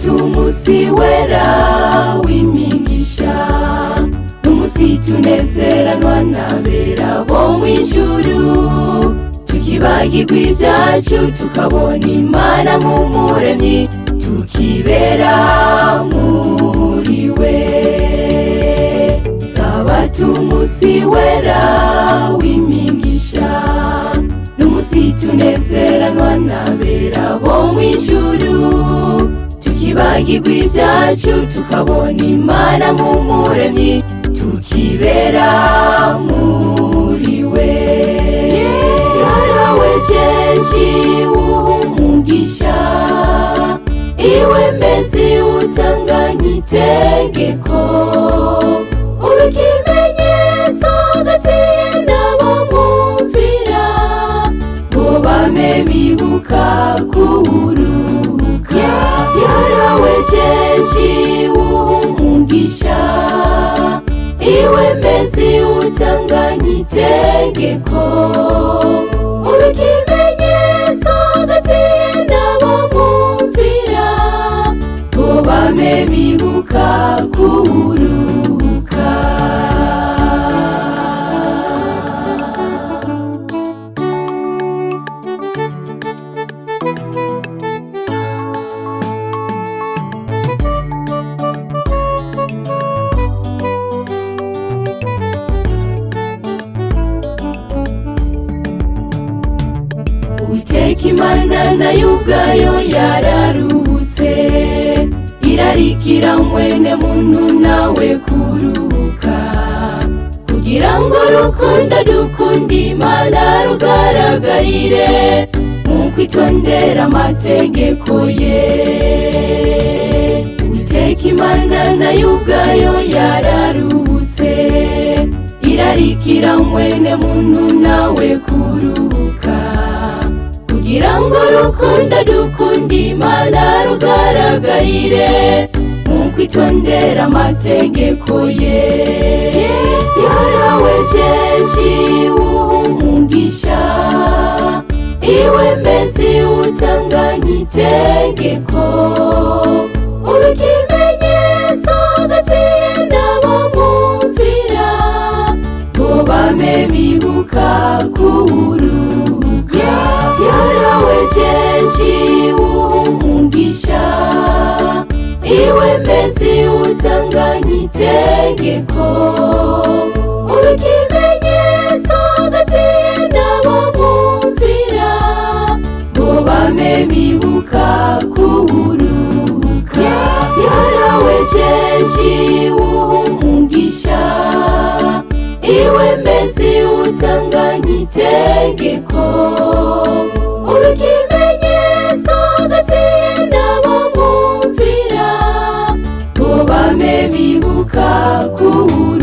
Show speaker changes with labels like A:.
A: umusi wera w'imigisha, n'umusi tunezeranwa n'abera bo mw'ijuru, tukibagirwa ivyacu tukabona Imana nk'umuremyi, tukibera muri we. Sabato umusi wera w'imigisha, n'umusi tunezeranwa n'abera bo mw'ijuru, tukibagirwa ivyacu tukabona Imana nk'umuremyi, tukibera muri we. Yarawejeje umugisha, iwe mezi utanganya itegeko, ube ikimenyetso hagati n'abo mwumvira, ngo bame bibuka kuruhuka. Yarawejeje umugisha, iwe mezi utanganya itegeko, ube ikimenyetso hagati n'abo mwumvira, ngo bame bibuka kuruhuka. Uwiteka Imana nayo ubwayo yararuhutse, irarikira mwene muntu nawe kuruhuka, kugira ngo urukundo dukunda Imana rugaragarire mu kwitondera amategeko ye. Uwiteka Imana nayo ubwayo yararuhutse, irarikira mwene muntu nawe kuruhuka, kugira ngo urukundo dukunda Imana rugaragarire mu kwitondera amategeko ye. Yarawejeje umugisha, iwe mezi utanganya itegeko, ube ikimenyetso hagati n'abo mwumvira, ngo bame bibuka kuruhuka. Yarawejeje umugisha, iwe mezi utanganya itegeko, ube ikimenyetso hagati n'abo mwumvira, ngo bame bibuka kuruhuka. Yarawejeje umugisha, iwe mezi utanganya itegeko, ube ikimenyetso hagati n'abo mwumvira, ngo bame bibuka kuruhuka.